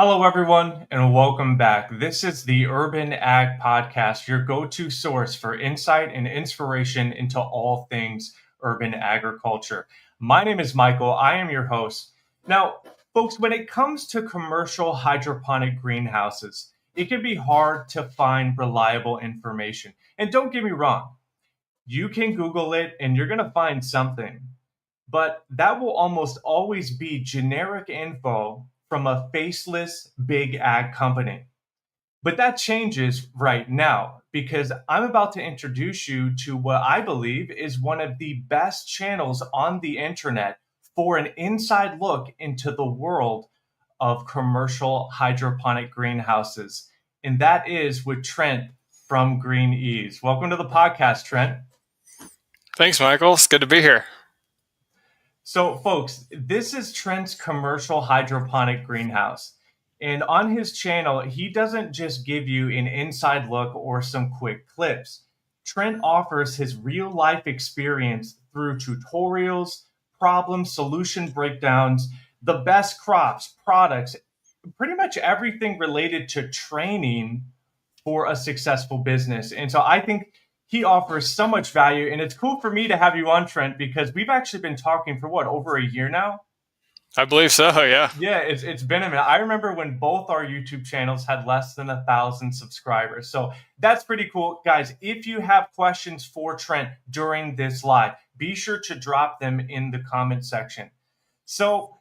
Hello, everyone, and welcome back. This is the Urban Ag Podcast, your go-to source for insight and inspiration into all things urban agriculture. My name is Michael. I am your host. Now, folks, when it comes to commercial hydroponic greenhouses, it can be hard to find reliable information. And don't get me wrong, you can Google it and you're going to find something, but that will almost always be generic info from a faceless big ag company. But that changes right now because I'm about to introduce you to what I believe is one of the best channels on the internet for an inside look into the world of commercial hydroponic greenhouses. And that is with Trent from Green Ease. Welcome to the podcast, Trent. Thanks, Michael. It's good to be here. So, folks, this is Trent's commercial hydroponic greenhouse. And on his channel, he doesn't just give you an inside look or some quick clips. Trent offers his real life experience through tutorials, problem solution breakdowns, the best crops, products, pretty much everything related to training for a successful business. And so I think he offers so much value, and it's cool for me to have you on, Trent, because we've actually been talking for over a year now? I believe so, yeah. Yeah, it's been a minute. I remember when both our YouTube channels had less than 1,000 subscribers. So that's pretty cool. Guys, if you have questions for Trent during this live, be sure to drop them in the comment section. So,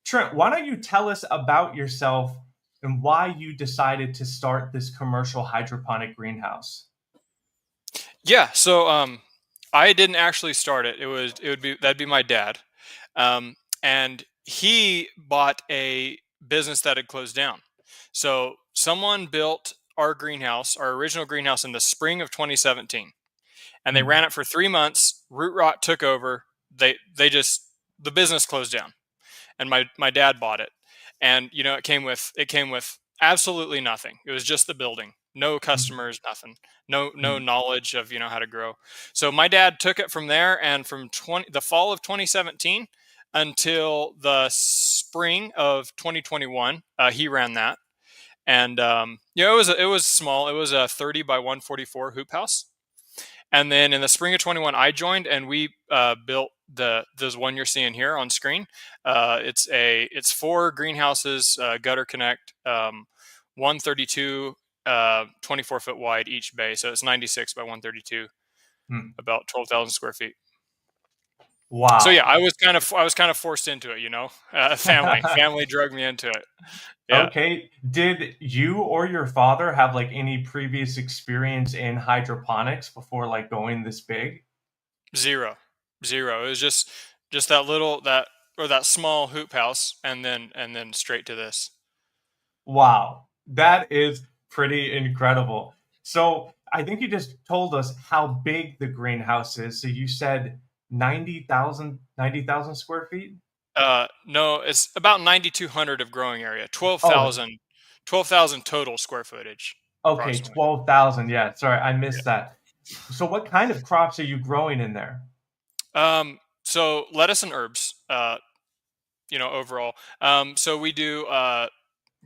Trent, why don't you tell us about yourself and why you decided to start this commercial hydroponic greenhouse? Yeah, so I didn't actually start it. That'd be my dad. And he bought a business that had closed down. So someone built our original greenhouse in the spring of 2017. And they ran it for 3 months. Root rot took over. The business closed down. And my dad bought it. And it came with absolutely nothing. It was just the building. No customers, nothing. No knowledge of how to grow. So my dad took it from there, and from the fall of 2017 until the spring of 2021, he ran that. And it was small. It was a 30 by 144 hoop house. And then in the spring of 21, I joined, and we built this one you're seeing here on screen. It's 4 greenhouses, gutter connect, 132, 24 foot wide each bay. So it's 96 by 132, about 12,000 square feet. Wow. So yeah, I was kind of forced into it, family drug me into it. Yeah. Okay. Did you or your father have any previous experience in hydroponics before going this big? Zero. It was just that small hoop house, and then straight to this. Wow. That is pretty incredible. So I think you just told us how big the greenhouse is. So you said 90,000 square feet? No, it's about 9,200 of growing area, 12,000 total square footage. Okay, 12,000. Yeah, sorry, I missed that. So what kind of crops are you growing in there? So lettuce and herbs, overall. So we do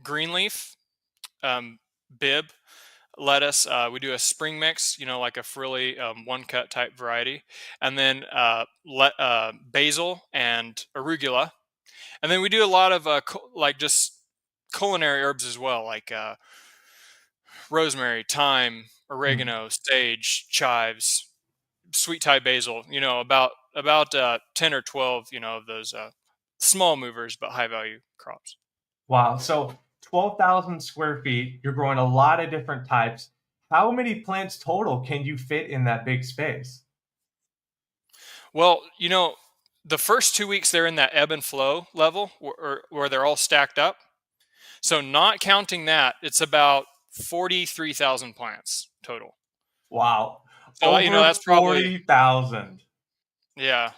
green leaf, bib, lettuce. We do a spring mix, like a frilly one cut type variety, and then basil and arugula, and then we do a lot of just culinary herbs as well, like rosemary, thyme, oregano, sage, chives, sweet Thai basil. About 10 or 12, of those small movers but high value crops. Wow. So 12,000 square feet, you're growing a lot of different types. How many plants total can you fit in that big space? Well, the first 2 weeks they're in that ebb and flow level where they're all stacked up. So not counting that, it's about 43,000 plants total. Wow. So, that's probably 40,000. Yeah.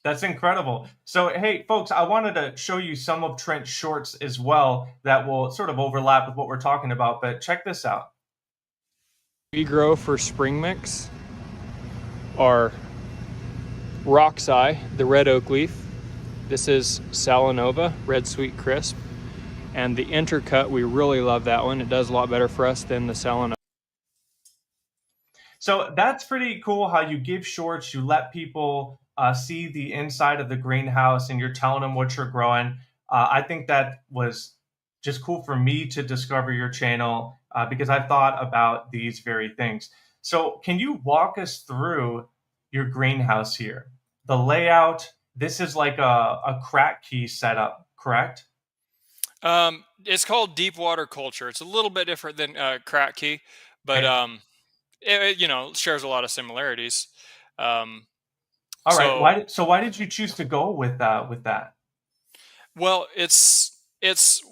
That's incredible. So, hey, folks, I wanted to show you some of Trent's shorts as well that will sort of overlap with what we're talking about, but check this out. We grow for spring mix our rock's eye, the red oak leaf, This is Salanova Red Sweet Crisp. And the intercut, we really love that one. It does a lot better for us than the Salanova. So that's pretty cool how you give shorts, you let people see the inside of the greenhouse, and you're telling them what you're growing. I think that was just cool for me to discover your channel because I thought about these very things. So, can you walk us through your greenhouse here? The layout, this is like a Kratky setup, correct? It's called deep water culture. It's a little bit different than Kratky, but Okay. shares a lot of similarities. Um, All right. so Why did you choose to go with that? well, it's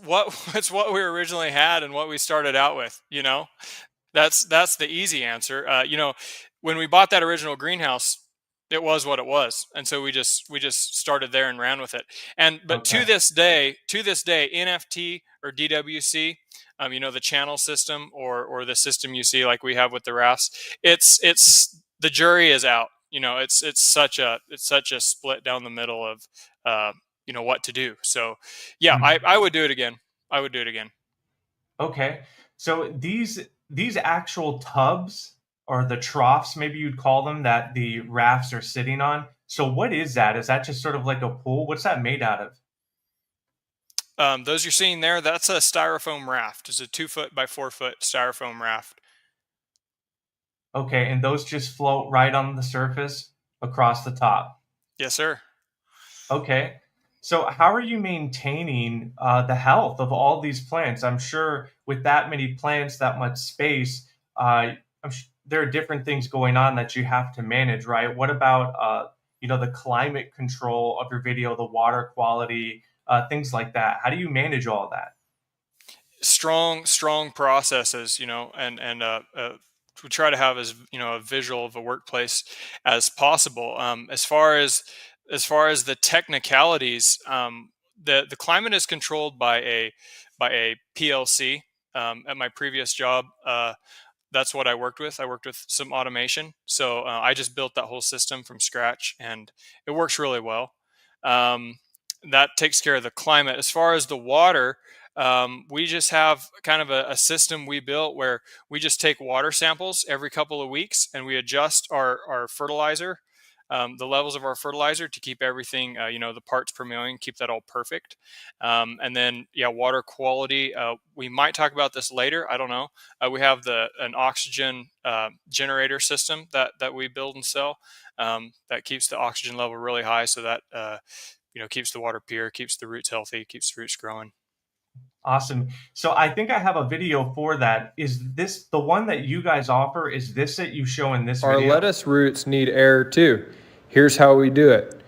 what it's what we originally had and what we started out with. That's the easy answer. When we bought that original greenhouse, it was what it was, and so we just started there and ran with it. And but Okay. to this day, NFT or DWC, the channel system or the system you see like we have with the rafts, it's the jury is out. It's such a split down the middle of what to do. So yeah, I, Hmm. I would do it again. I would do it again. Okay. So these actual tubs or the troughs, maybe you'd call them, that the rafts are sitting on. So what is that? Is that just sort of like a pool? What's that made out of? Those you're seeing there, that's a styrofoam raft. It's a 2 foot by 4 foot styrofoam raft. Okay, and those just float right on the surface across the top. Yes, sir. Okay. So how are you maintaining the health of all these plants? I'm sure with that many plants, that much space, there are different things going on that you have to manage, right? What about the climate control of your video, the water quality, things like that? How do you manage all that? Strong processes, and we try to have as a visual of a workplace as possible. As far as the technicalities, the climate is controlled by a PLC. At my previous job, that's what I worked with. I worked with some automation, so I just built that whole system from scratch, and it works really well. Um, that takes care of the climate. As far as the water, we just have kind of a system we built where we just take water samples every couple of weeks and we adjust our fertilizer, the levels of our fertilizer to keep everything, the parts per million, keep that all perfect. And then, yeah, water quality. We might talk about this later. I don't know. We have an oxygen generator system that we build and sell, that keeps the oxygen level really high, so that keeps the water pure, keeps the roots healthy, keeps the roots growing. Awesome. So I think I have a video for that. Is this the one that you guys offer? Is this it you show in this Our video? lettuce roots need air too. Here's how we do it.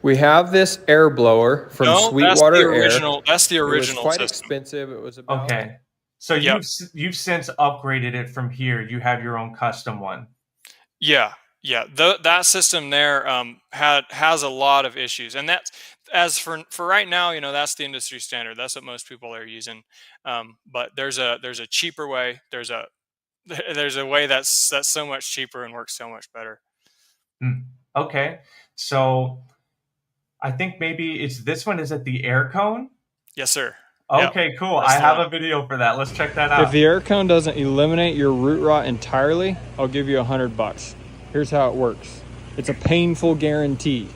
We have this air blower from No, that's the Sweetwater Air. original. That's the It was original quite system. expensive. It was about Okay. So Yep. you've since upgraded it from here. You have your own custom one. Yeah. Yeah. That system there has a lot of issues, and that's as for right now. That's the industry standard. That's what most people are using. But there's a cheaper way. There's a way that's so much cheaper and works so much better. Hmm. Okay. So I think maybe it's this one. Is it the air cone? Yes, sir. Yep. Okay, cool. That's I the have one. a video for that. Let's check that If out. the air cone doesn't eliminate your root rot entirely, I'll give you $100. Here's how it works. It's a painful guarantee.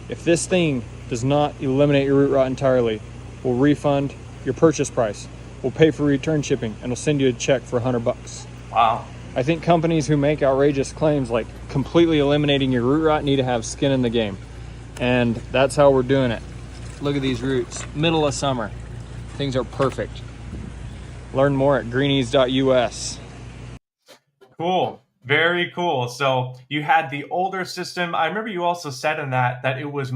If this thing does not eliminate your root rot entirely, we'll refund your purchase price. We'll pay for return shipping and we'll send you a check for $100. Wow. I think companies who make outrageous claims like completely eliminating your root rot need to have skin in the game. And that's how we're doing it. Look at these roots, middle of summer. Things are perfect. Learn more at greenies.us. Cool. Very cool. So you had the older system. I remember you also said in that it was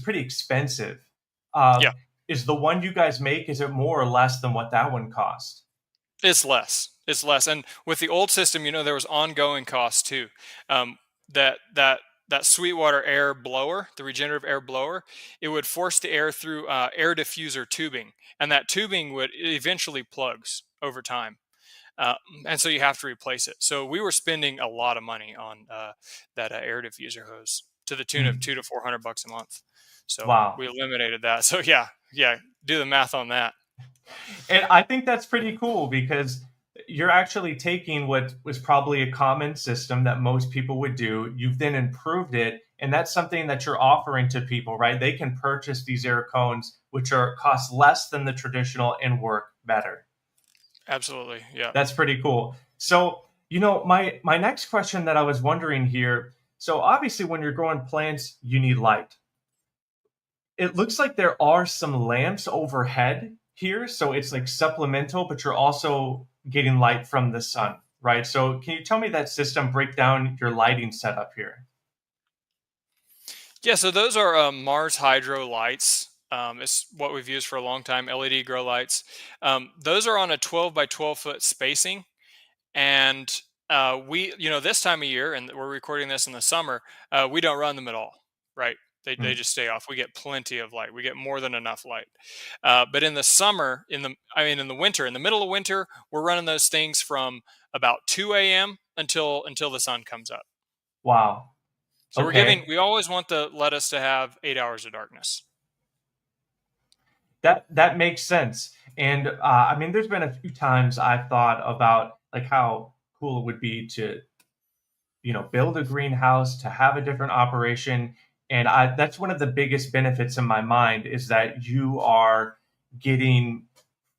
pretty expensive. Uh, Yeah. is the one you guys make, is it more or less than what that one cost? It's less. It's less. And with the old system, there was ongoing costs too. Um, that Sweetwater air blower, the regenerative air blower, it would force the air through air diffuser tubing, and that tubing would eventually plugs over time. Uh, and so you have to replace it. So we were spending a lot of money on that air diffuser hose to the tune of Hmm. $200 to $400 a month. So Wow. we eliminated that. So yeah, do the math on that. And I think that's pretty cool because you're actually taking what was probably a common system that most people would do. You've then improved it, and that's something that you're offering to people, right? They can purchase these air cones, which are cost less than the traditional and work better. Absolutely. Yeah. That's pretty cool. So, my next question that I was wondering here. So, obviously, when you're growing plants, you need light. It looks like there are some lamps overhead here, so it's like supplemental, but you're also getting light from the sun, right? So can you tell me that system, break down your lighting setup here? Yeah. So those are Mars Hydro lights. It's what we've used for a long time. LED grow lights. Those are on a 12 by 12-foot spacing, and this time of year, and we're recording this in the summer, we don't run them at all, right? They Mm, just stay off. We get plenty of light. We get more than enough light. But in the summer, in the winter, in the middle of winter, we're running those things from about 2 a.m. until the sun comes up. wow. So Okay. we always want the lettuce to have 8 hours of darkness. That makes sense. And I mean, there's been a few times I've thought about like how cool it would be to build a greenhouse, to have a different operation. And that's one of the biggest benefits in my mind is that you are getting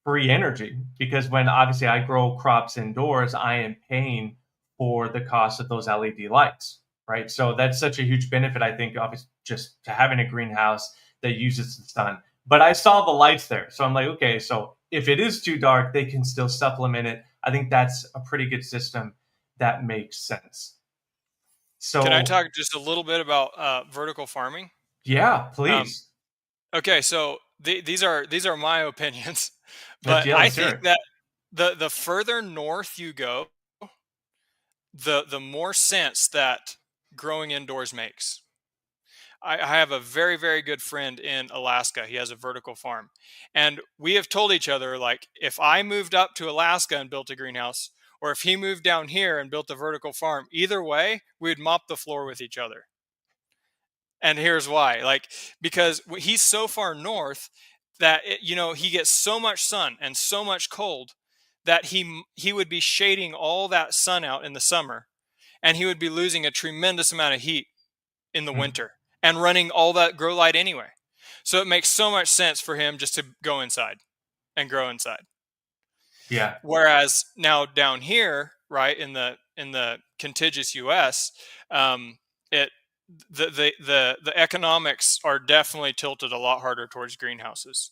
free energy because when obviously I grow crops indoors, I am paying for the cost of those LED lights, right? So that's such a huge benefit, I think, of just to having a greenhouse that uses the sun. But I saw the lights there. So I'm like, okay, so if it is too dark, they can still supplement it. I think that's a pretty good system that makes sense. Can I So, talk just a little bit about vertical farming? yeah, Um, please. okay, so these are my opinions, Let's but yeah, I let's hear think it. that the further north you go, the more sense that growing indoors makes. I have a very, very good friend in Alaska. He has a vertical farm. And we have told each other, like, if I moved up to Alaska and built a greenhouse, or if he moved down here and built a vertical farm, either way, we'd mop the floor with each other. And here's why. Like, because he's so far north that, he gets so much sun and so much cold that he would be shading all that sun out in the summer, and he would be losing a tremendous amount of heat in the Mm, winter and running all that grow light anyway. So it makes so much sense for him just to go inside and grow inside. yeah. Whereas now down here, right in the contiguous U.S., it the economics are definitely tilted a lot harder towards greenhouses.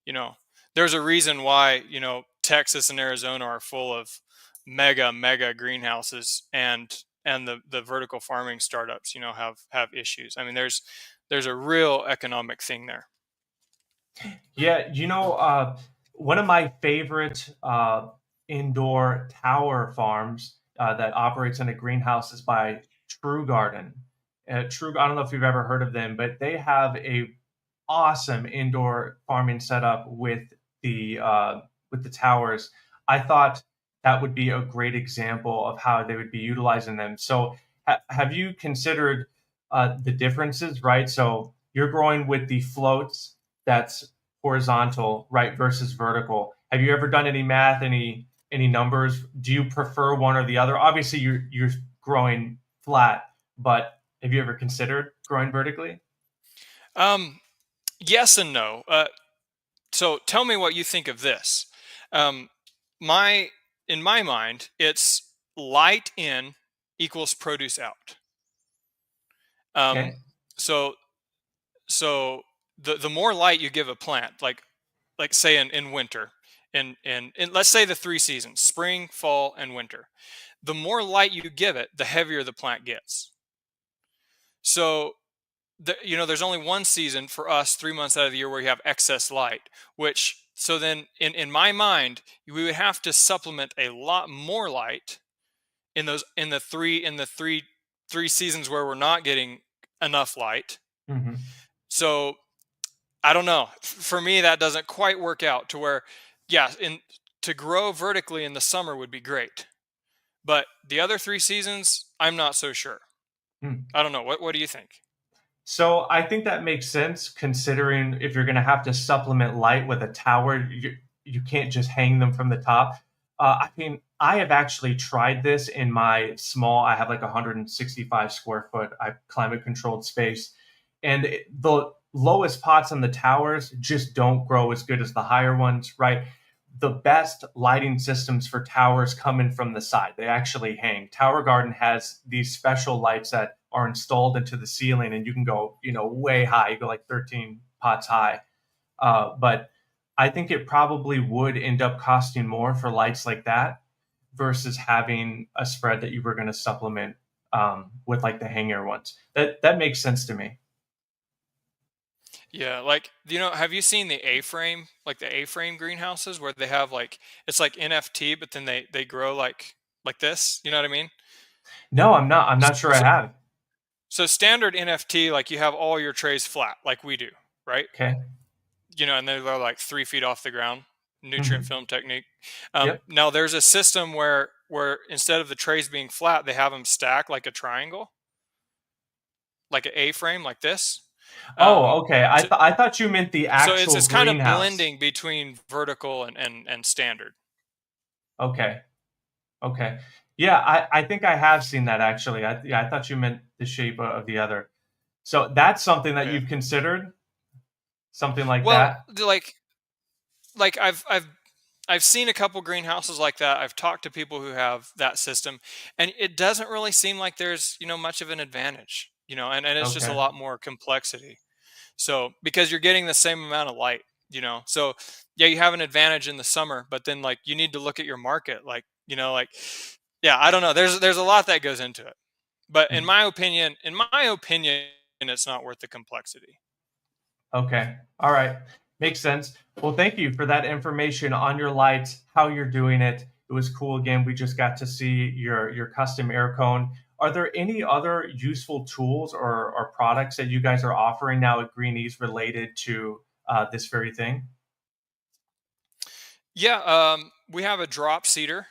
You know, there's a reason why Texas and Arizona are full of mega greenhouses, and the vertical farming startups have issues. I mean, there's a real economic thing there. Yeah, one of my favorite indoor tower farms that operates in a greenhouse is by True Garden. I don't know if you've ever heard of them, but they have a awesome indoor farming setup with the towers. I thought that would be a great example of how they would be utilizing them. So, have you considered the differences? Right, so you're growing with the floats that's horizontal, right, versus vertical. Have you ever done any math, any numbers? Do you prefer one or the other? Obviously, you're growing flat, but have you ever considered growing vertically? Um, yes and no. So tell me what you think of this. Um, my In my mind, it's light in equals produce out. Um, Okay. so so the more light you give a plant, like say in winter, in let's say the three seasons, spring, fall, and winter, the more light you give it, the heavier the plant gets. So there's only one season for us, 3 months out of the year, where you have excess light, which so then in my mind, we would have to supplement a lot more light in the three seasons where we're not getting enough light. Hmm. So I don't know. For me, that doesn't quite work out to where, yeah, to grow vertically in the summer would be great, but the other three seasons, I'm not so sure. I don't know. What do you think? So I think that makes sense considering if you're going to have to supplement light with a tower, you can't just hang them from the top. I mean, I have actually tried this in my small, I have like 165 square foot climate controlled space. And the lowest pots on the towers just don't grow as good as the higher ones, right? The best lighting systems for towers come in from the side. They actually hang. Tower Garden has these special lights that are installed into the ceiling, and you can go, way high. You go like 13 pots high. But I think it probably would end up costing more for lights like that versus having a spread that you were going to supplement with like the hanger ones. That makes sense to me. Yeah, like, have you seen the A-frame, like the A-frame greenhouses where they have like it's like NFT, but then they grow like this? You know what I mean? No, I'm not. I'm not sure I So, have. so standard NFT, like you have all your trays flat, like we do, right? Okay. And they're like 3 feet off the ground, nutrient Hmm. film technique. Yep. Now there's a system where instead of the trays being flat, they have them stacked like a triangle, like an A-frame, like this. Um, Oh, okay. I to, thought I thought you meant the so it's actual it's kind of greenhouse. blending between vertical and standard. Okay. Okay. Yeah, I think I have seen that actually. I thought you meant the shape of the other. So that's something that Yeah. you've considered, something like Well, that. like I've seen a couple greenhouses like that. I've talked to people who have that system, and it doesn't really seem like there's much of an advantage. And it's just a Okay. lot more complexity. So because you're getting the same amount of light, so yeah, you have an advantage in the summer, but then like you need to look at your market, like yeah, I don't know. There's a lot that goes into it, but in my opinion, it's not worth the complexity. Okay. All right. Makes sense. Well, thank you for that information on your lights, how you're doing it. It was cool. Again, we just got to see your custom air cone. Are there any other useful tools or products that you guys are offering now at Greenies related to this very thing? Yeah, we have a drop seeder.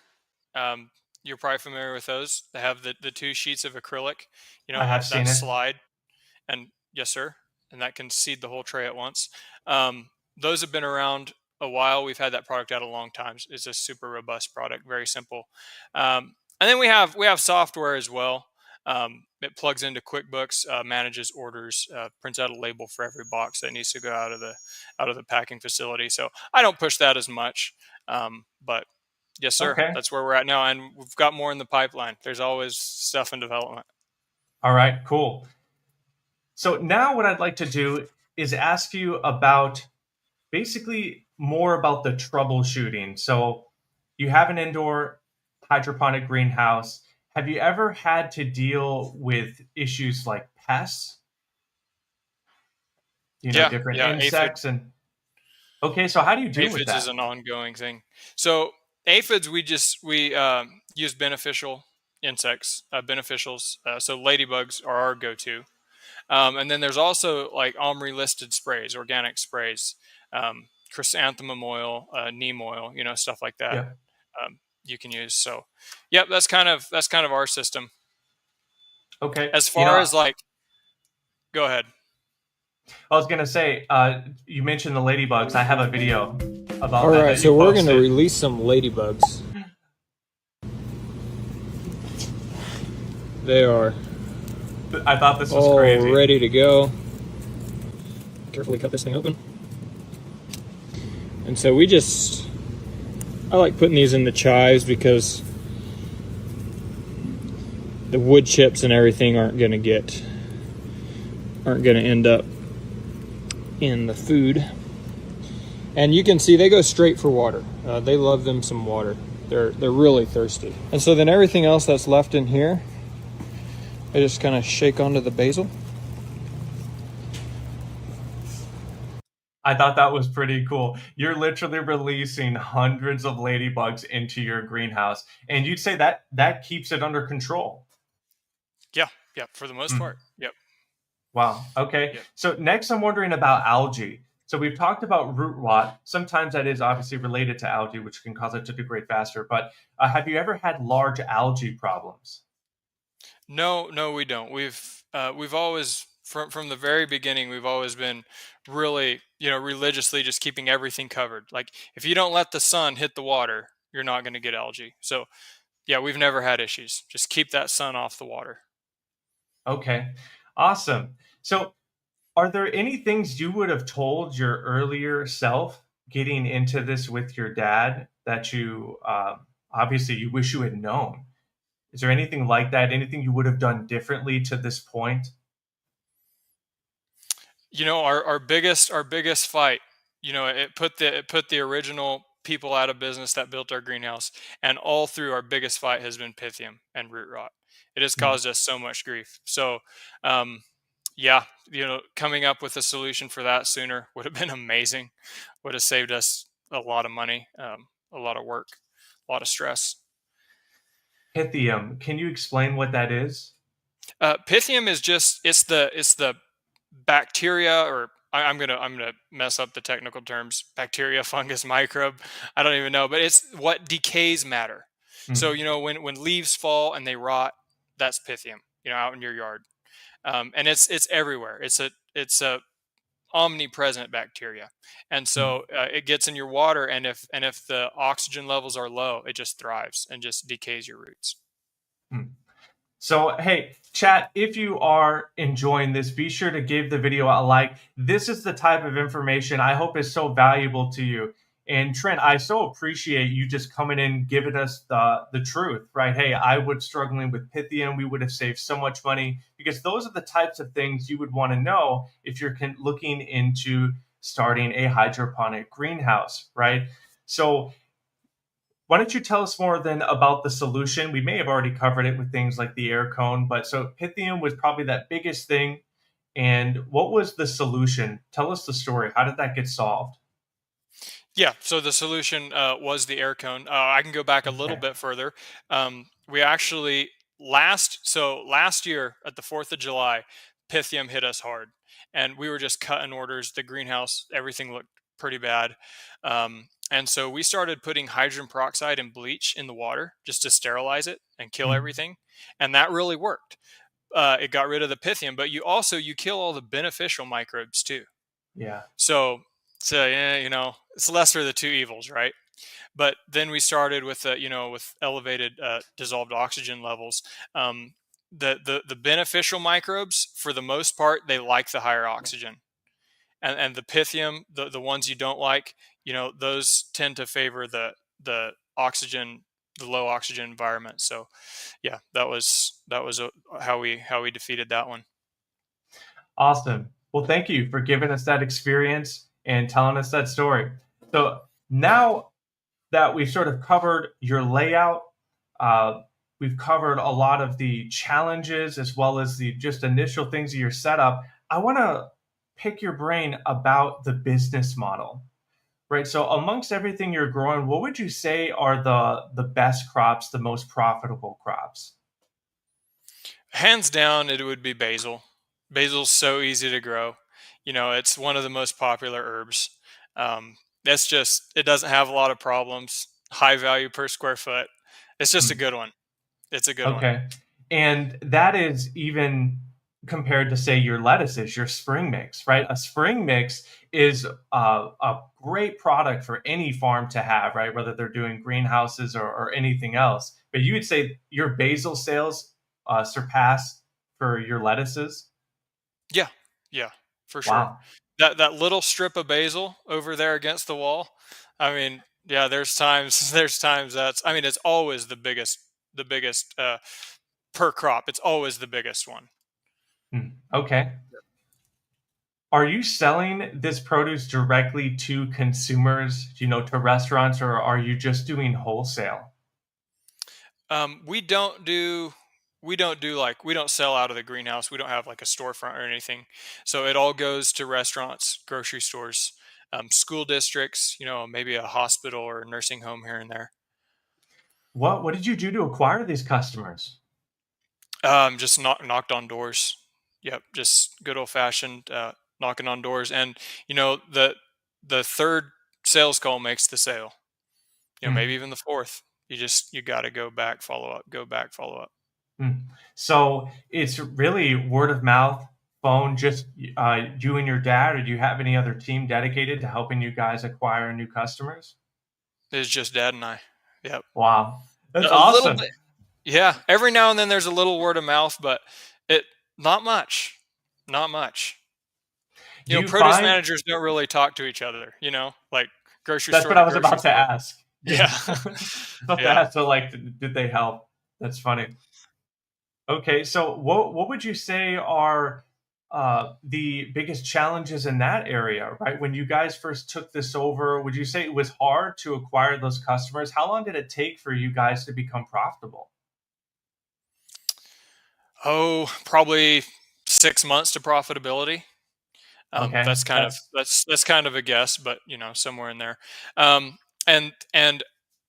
Um, you're probably familiar with those. They have the two sheets of acrylic, I have that seen it. slide, and yes, sir, and that can seed the whole tray at once. Those have been around a while. We've had that product out a long time. It's a super robust product, very simple. And then we have software as well. It plugs into QuickBooks, manages orders, prints out a label for every box that needs to go out of the packing facility. So I don't push that as much, but yes, sir, Okay. that's where we're at now, and we've got more in the pipeline. There's always stuff in development. All right. Cool. So now what I'd like to do is ask you about basically more about the troubleshooting. So you have an indoor hydroponic greenhouse. Have you ever had to deal with issues like pests, Yeah, different yeah. insects and okay, so how do you deal with Aphids is that? an ongoing thing. So aphids, we use beneficial insects, beneficials. So ladybugs are our go-to, and then there's also like OMRI listed sprays, organic sprays, chrysanthemum oil, neem oil, stuff like that. Yeah. You can use. So, yep, that's kind of our system. Okay. As far as like, go ahead. I was gonna say, you mentioned the ladybugs. I have a video about All that right, that you so we're going to posted. release some ladybugs. They are I thought this was all crazy. ready to go. Carefully cut this thing open. And so I like putting these in the chives because the wood chips and everything aren't going to end up in the food. And you can see they go straight for water. They love them some water. They're really thirsty. And so then everything else that's left in here, I just kind of shake onto the basil. I thought that was pretty cool. You're literally releasing hundreds of ladybugs into your greenhouse, and you'd say that keeps it under control. Yeah, yeah. For the most Hmm. part, yep, Wow. Okay. yep. So next, I'm wondering about algae. So we've talked about root rot. Sometimes that is obviously related to algae, which can cause it to degrade faster. But have you ever had large algae problems? No, no, we don't. We've always From the very beginning, we've always been really, religiously just keeping everything covered. Like if you don't let the sun hit the water, you're not going to get algae. So yeah, we've never had issues. Just keep that sun off the water. Okay, awesome. So, are there any things you would have told your earlier self getting into this with your dad that you obviously you wish you had known? Is there anything like that? Anything you would have done differently to this point? Our biggest fight, it put the original people out of business that built our greenhouse, and all through our biggest fight has been Pythium and root rot. It has Mm. caused us so much grief. So, um, yeah, coming up with a solution for that sooner would have been amazing. Would have saved us a lot of money, a lot of work, a lot of stress. Pythium. Can you explain what that is? Pythium is just it's the bacteria, or I'm gonna mess up the technical terms, bacteria, fungus, microbe, I don't even know, but it's what decays matter. So Mm. when leaves fall and they rot, that's Pythium, out in your yard. And it's everywhere. It's a omnipresent bacteria, and Mm. so it gets in your water, and if the oxygen levels are low, it just thrives and just decays your roots. Mm. So, hey, chat, if you are enjoying this, be sure to give the video a like. This is the type of information I hope is so valuable to you. And Trent, I so appreciate you just coming in, giving us the truth, right? Hey, I was struggling with Pythium. We would have saved so much money because those are the types of things you would want to know if you're looking into starting a hydroponic greenhouse, right? So, why don't you tell us more then about the solution? We may have already covered it with things like the air cone, but so Pythium was probably that biggest thing. And what was the solution? Tell us the story. How did that get solved? Yeah, so the solution was the air cone. I can go back a little Okay. bit further. We actually last year at the 4th of July, Pythium hit us hard, and we were just cutting orders. The greenhouse, everything looked pretty bad, and so we started putting hydrogen peroxide and bleach in the water just to sterilize it and kill Mm. everything, and that really worked. It got rid of the Pythium, but you kill all the beneficial microbes too. Yeah. So, so yeah, it's lesser of the two evils, right? But then we started with with elevated dissolved oxygen levels. The beneficial microbes, for the most part, they like the higher oxygen, and the Pythium, the ones you don't like, those tend to favor the oxygen, the low oxygen environment. So, yeah, that was how we defeated that one. Awesome. Well, thank you for giving us that experience and telling us that story. So now that we've sort of covered your layout, uh, we've covered a lot of the challenges as well as the just initial things of your setup. I want to pick your brain about the business model, right? So amongst everything you're growing, what would you say are the best crops, the most profitable crops? Hands down, it would be basil. Basil's so easy to grow. It's one of the most popular herbs. It doesn't have a lot of problems. High value per square foot. It's just a Hmm. good one. It's a good one. Okay. And that is even compared to, say, your lettuces, your spring mix, right? A spring mix is a great product for any farm to have, right? Whether they're doing greenhouses or anything else. But you would say your basil sales surpass for your lettuces? Yeah, yeah, for sure. Wow. That little strip of basil over there against the wall. I mean, yeah, there's times it's always the biggest per crop. It's always the biggest one. Hmm. Okay. Are you selling this produce directly to consumers, to restaurants, or are you just doing wholesale? We don't sell out of the greenhouse. We don't have like a storefront or anything. So it all goes to restaurants, grocery stores, school districts, maybe a hospital or a nursing home here and there. What did you do to acquire these customers? Just knocked on doors. Yep, just good old fashioned knocking on doors. And the third sales call makes the sale. Maybe Mm, even the fourth. You got to go back, follow up, go back, follow up. mm. So it's really word of mouth, phone, just you and your dad, or do you have any other team dedicated to helping you guys acquire new customers? It's just dad and I. Yep. Wow, that's A little awesome. bit. Yeah. Every now and then there's a little word of mouth, but it not much. Not much. Do you Produce find managers don't really talk to each other, like grocery that's store what I to was grocery about to store. ask? Yeah, Yeah. about to Yeah. ask. So, like, did they help? That's funny. Okay, so what would you say are the biggest challenges in that area, right? When you guys first took this over, would you say it was hard to acquire those customers? How long did it take for you guys to become profitable? Oh, probably 6 months to profitability. Okay, That's kind of a guess, but somewhere in there. Um, and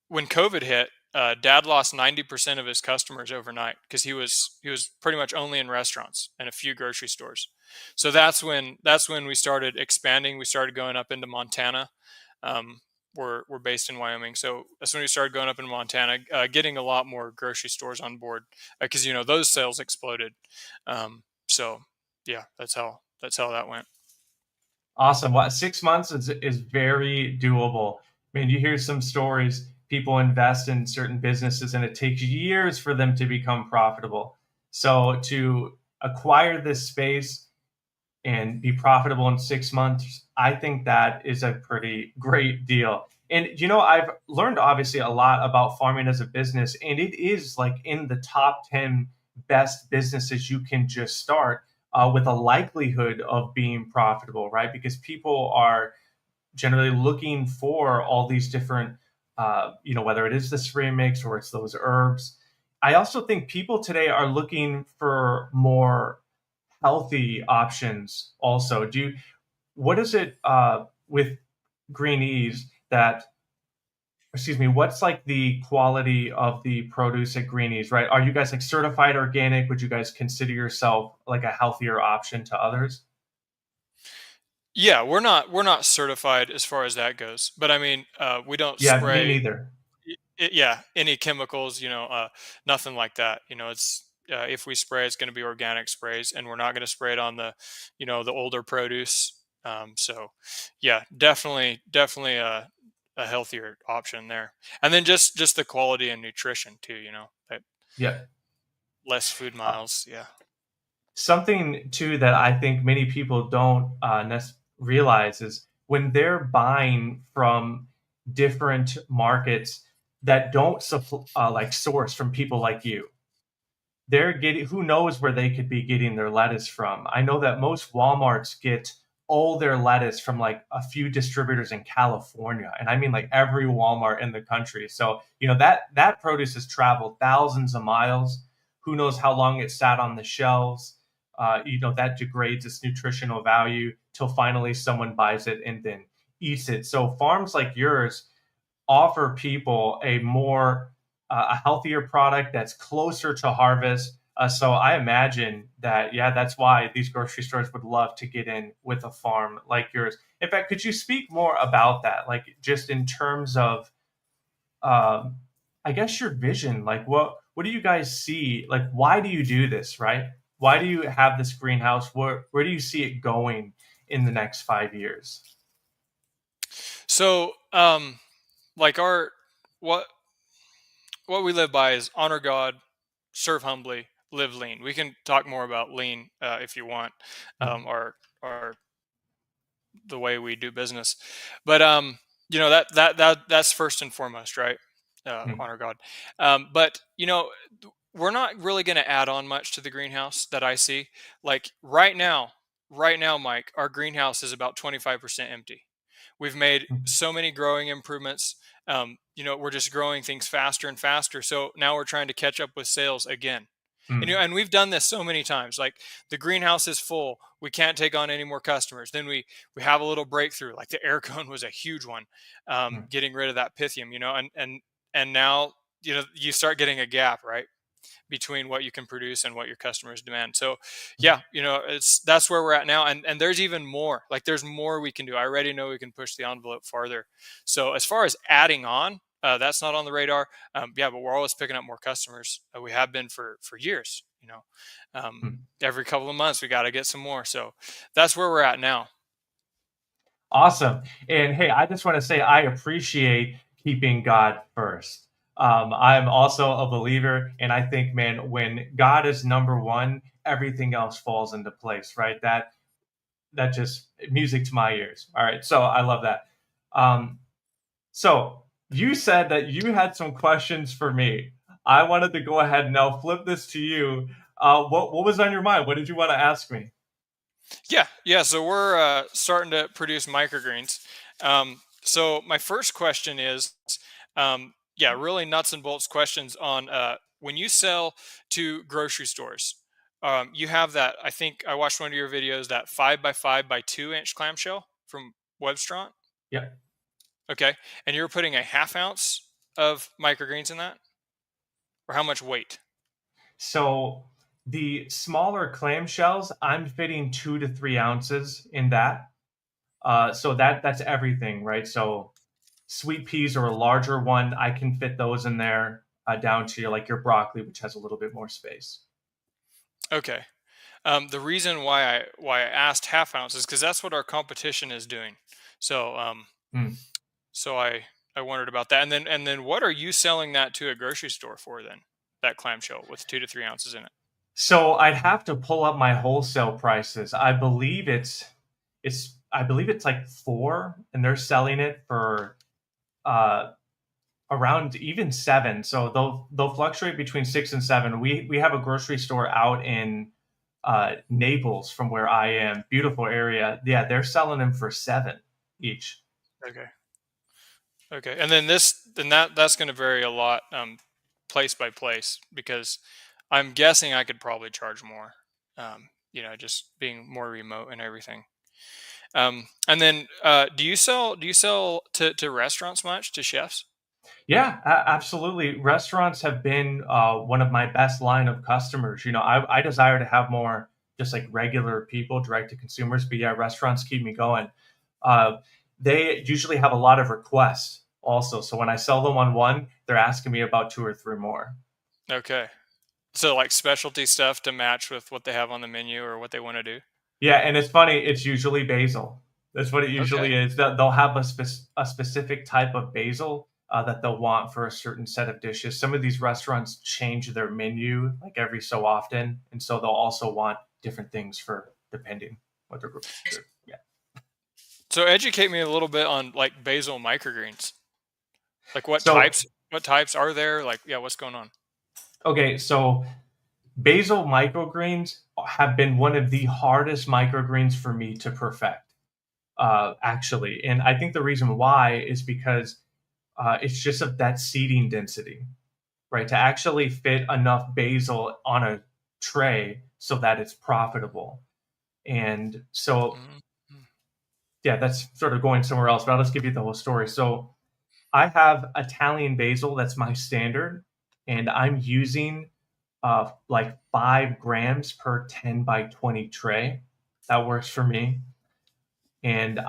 when COVID hit, Dad lost 90% of his customers overnight because he was pretty much only in restaurants and a few grocery stores. So that's when we started expanding. We started going up into Montana. Um, we're based in Wyoming, so that's when we started going up in Montana, getting a lot more grocery stores on board because those sales exploded. So yeah, that's how that went. awesome. What 6 months is very doable. I mean, you hear some stories. People invest in certain businesses, and it takes years for them to become profitable. So to acquire this space and be profitable in 6 months, I think that is a pretty great deal. And I've learned obviously a lot about farming as a business, and it is like in the top 10 best businesses you can just start with a likelihood of being profitable, right? Because people are generally looking for all these different, whether it is the spray mix or it's those herbs. I also think people today are looking for more healthy options also. What is it with Greenese that, excuse me, what's like the quality of the produce at Greenese, right? Are you guys like certified organic? Would you guys consider yourself like a healthier option to others? Yeah, we're not certified as far as that goes, but I mean, we don't Yeah, me spray. neither. Yeah, any chemicals, nothing like that. It's if we spray, it's going to be organic sprays, and we're not going to spray it on the older produce. So, yeah, definitely a healthier option there. And then just the quality and nutrition too. That Yeah. less food Uh, miles. Yeah. Something too that I think many people don't realize is when they're buying from different markets that don't like source from people like you, they're getting, who knows where they could be getting their lettuce from. I know that most Walmarts get all their lettuce from like a few distributors in California, and I mean like every Walmart in the country. So that produce has traveled thousands of miles. Who knows how long it sat on the shelves? That degrades its nutritional value till finally someone buys it and then eats it. So farms like yours offer people a healthier product that's closer to harvest. So I imagine that, yeah, that's why these grocery stores would love to get in with a farm like yours. In fact, could you speak more about that, like just in terms of, um, I guess your vision, like what do you guys see? Like, why do you do this, right? Why do you have this greenhouse? Where do you see it going in the next 5 years? So, like our what what we live by is honor God, serve humbly, live lean. We can talk more about lean if you want, Mhm. our the way we do business, but that's first and foremost, right? Mhm. Honor God, but we're not really going to add on much to the greenhouse that I see. Like right now, Mike, our greenhouse is about 25% empty. We've made Mhm. so many growing improvements. We're just growing things faster and faster. So now we're trying to catch up with sales again. And we've done this so many times. Like the greenhouse is full, we can't take on any more customers. Then we have a little breakthrough. Like the air cone was a huge one, Mhm. getting rid of that pythium. And now you start getting a gap, right, between what you can produce and what your customers demand. So Mhm. yeah, that's where we're at now. And there's even more. Like there's more we can do. I already know we can push the envelope farther. So as far as adding on, That's not on the radar. Yeah, but we're always picking up more customers. We have been for years. Hmm. Every couple of months we got to get some more. So that's where we're at now. Awesome. And hey, I just want to say I appreciate keeping God first. I'm also a believer, and I think, man, when God is number one, everything else falls into place, right? That just music to my ears. All right, so I love that. Um, so you said that you had some questions for me. I wanted to go ahead and now flip this to you. What was on your mind? What did you want to ask me? Yeah. So we're starting to produce microgreens. So my first question is, yeah, really nuts and bolts questions on when you sell to grocery stores. You have that. I think I watched one of your videos, that 5 by 5 by 2 inch clamshell from Webstront. Yeah. Okay, and you're putting a ½ ounce of microgreens in that, or how much weight? So the smaller clamshells, I'm fitting 2 to 3 ounces in that. So that's everything, right? So sweet peas are a larger one. I can fit those in there down to your broccoli, which has a little bit more space. Okay. The reason why I asked ½ ounce is because that's what our competition is doing. So Hmm. so I wondered about that. And then what are you selling that to a grocery store for then? That clamshell with 2 to 3 ounces in it. So I'd have to pull up my wholesale prices. I believe it's like four, and they're selling it for uh, around even seven. So they'll fluctuate between 6 and 7. We have a grocery store out in Naples, from where I am. Beautiful area. Yeah, they're selling them for 7 each. Okay. Okay. And then that's going to vary a lot, place by place, because I'm guessing I could probably charge more. Just being more remote and everything. And then do you sell to restaurants much, to chefs? Yeah, absolutely. Restaurants have been one of my best line of customers. I desire to have more just like regular people, direct to consumers, but yeah, restaurants keep me going. Uh, they usually have a lot of requests also. So when I sell them on one, they're asking me about two or three more. Okay. So like specialty stuff to match with what they have on the menu or what they want to do. Yeah, and it's funny. It's usually basil. That's what it Okay. usually is. They'll have a specific type of basil that they'll want for a certain set of dishes. Some of these restaurants change their menu like every so often, and so they'll also want different things for depending what yeah. So educate me a little bit on like basil microgreens. Like So what types are there? Like, yeah, what's going on? okay, so basil microgreens have been one of the hardest microgreens for me to perfect, actually, and I think the reason why is because it's just of that seeding density, right? To actually fit enough basil on a tray so that it's profitable. And so, Mhm. yeah, that's sort of going somewhere else, but I'll just give you the whole story. So, I have Italian basil, that's my standard, and I'm using like 5 grams per 10 by 20 tray. That works for me. And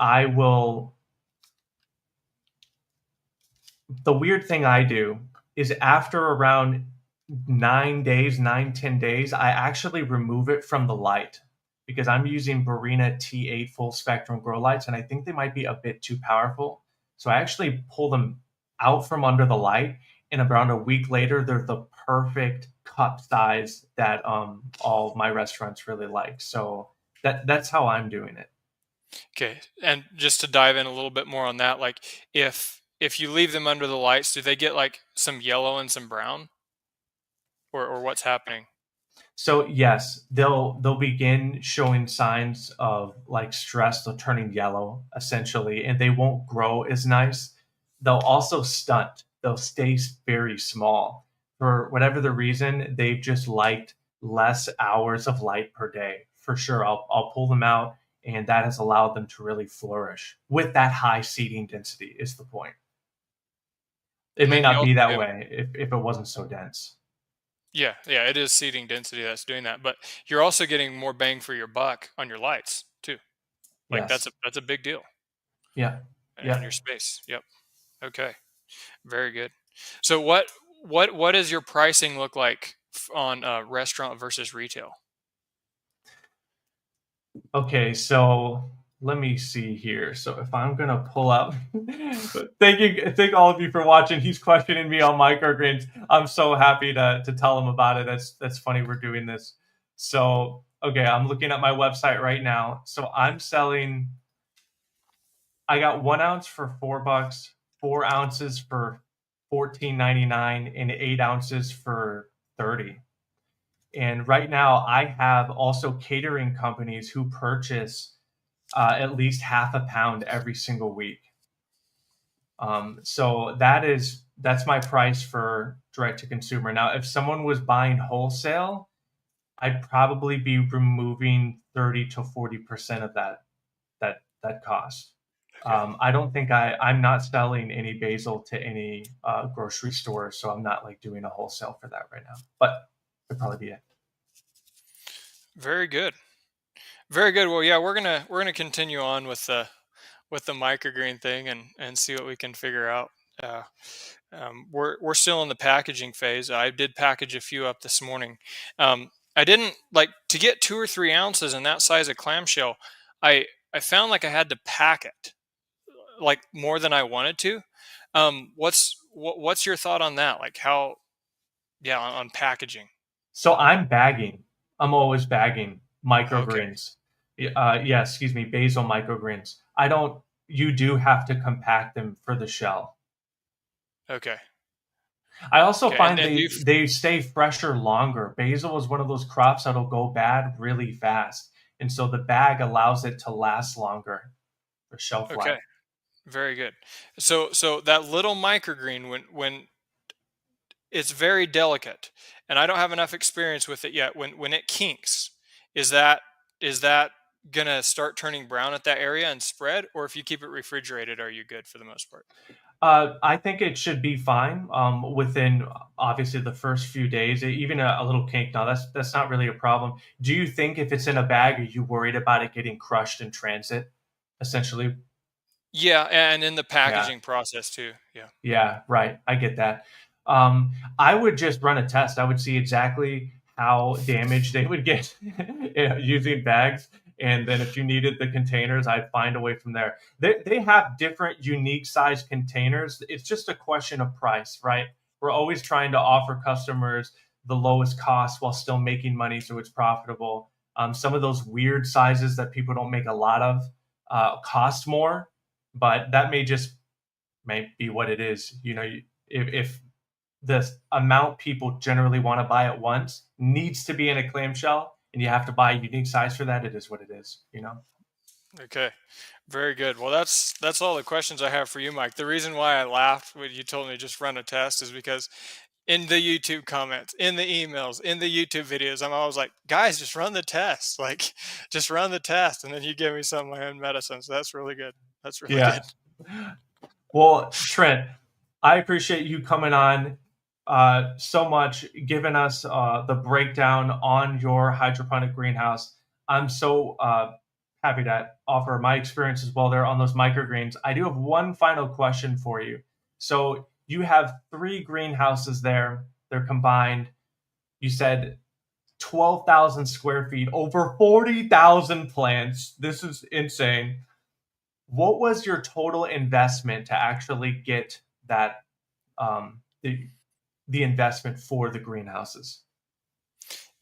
the weird thing I do is after around 9 days, 9, 10 days, I actually remove it from the light because I'm using Barina T8 full spectrum grow lights, and I think they might be a bit too powerful. So I actually pull them out from under the light, and around a week later, they're the perfect cup size that all my restaurants really like. So that's how I'm doing it. Okay. And just to dive in a little bit more on that, like if you leave them under the lights, do they get like some yellow and some brown, or what's happening? So yes, they'll begin showing signs of like stress. They're turning yellow essentially, and they won't grow as nice. They'll also stunt. They'll stay very small for whatever the reason. They've just liked less hours of light per day. For sure, I'll pull them out, and that has allowed them to really flourish with that high seeding density. Is the point? It And may then you not also be that get way if it wasn't so dense. yeah, it is seating density that's doing that, but you're also getting more bang for your buck on your lights too. Like Yes. that's a big deal Yeah. on Yeah. your space. Yep. Okay. Very good. So what does your pricing look like on restaurant versus retail? Okay, so let me see here. So if I'm gonna pull up, thank all of you for watching. He's questioning me on microgreens. I'm so happy to tell him about it. That's funny. We're doing this. So okay, I'm looking at my website right now. So I'm selling. I got 1 ounce for $4, 4 ounces for $14.99, and 8 ounces for 30. And right now, I have also catering companies who purchase at least half a pound every single week. So that's my price for direct to consumer. Now, if someone was buying wholesale, I'd probably be removing 30 to 40% of that cost. Okay. I don't think I'm not selling any basil to any grocery stores, so I'm not like doing a wholesale for that right now. But it'd probably be it. Very good. Very good. Well, yeah, we're gonna continue on with the microgreen thing and see what we can figure out. Uh, we're still in the packaging phase. I did package a few up this morning. I didn't like to get 2 or 3 ounces in that size of clamshell. I found like I had to pack it like more than I wanted to. What's your thought on that? Like how, yeah, on packaging. So I'm bagging. I'm always bagging Okay. microgreens. Yeah, excuse me, basil microgreens. I don't. You do have to compact them for the shell. Okay. I also Okay. find And do you, they stay fresher longer. Basil is one of those crops that'll go bad really fast, and so the bag allows it to last longer for shelf okay. life. Very good. So that little microgreen, when it's very delicate, and I don't have enough experience with it yet. When it kinks, is that is that gonna start turning brown at that area and spread, or if you keep it refrigerated, are you good for the most part? I think it should be fine within obviously the first few days. Even a little kink, now that's not really a problem. Do you think if it's in a bag, are you worried about it getting crushed in transit? Essentially, Yeah, and in the yeah. packaging process too. Yeah. Yeah, right. I get that. I would just run a test. I would see exactly how damaged they would get using bags. And then if you needed the containers, I'd find a way from there. They have different unique size containers. It's just a question of price, right? We're always trying to offer customers the lowest cost while still making money so it's profitable. Some of those weird sizes that people don't make a lot of cost more, but that may be what it is. If the amount people generally want to buy at once needs to be in a clamshell and you have to buy a unique size for that, it is what it is. Okay. Very good. Well, that's all the questions I have for you, Mike. The reason why I laughed when you told me just run a test is because in the YouTube comments, in the emails, in the YouTube videos, I'm always like, guys, just run the test. Like, just run the test. And then you give me some of my own medicine. So that's really good. That's really good. Yeah. Well, Trent, I appreciate you coming on so much, giving us the breakdown on your hydroponic greenhouse. I'm so happy to offer my experience as well there on those microgreens. I do have one final question for you. So you have 3 greenhouses there. They're combined. You said 12,000 square feet, over 40,000 plants. This is insane. What was your total investment to actually get that the investment for the greenhouses?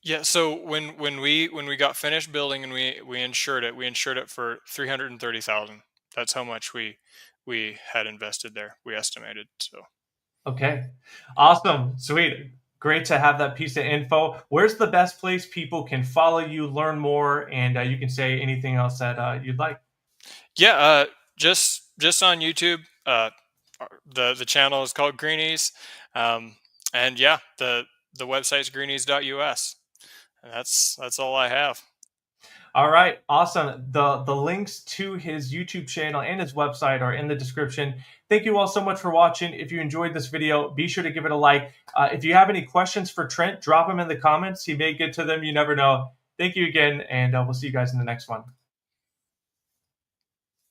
Yeah. So when we got finished building and we insured it for 330,000. That's how much we had invested there. We estimated. So Okay, yeah. awesome, sweet, great to have that piece of info. Where's the best place people can follow you, learn more, and you can say anything else that you'd like? Yeah, just on YouTube. The channel is called Greenies, and yeah, the website's greenies.us. And that's all I have. All right, awesome. The links to his YouTube channel and his website are in the description. Thank you all so much for watching. If you enjoyed this video, be sure to give it a like. If you have any questions for Trent, drop them in the comments. He may get to them. You never know. Thank you again, and we'll see you guys in the next one.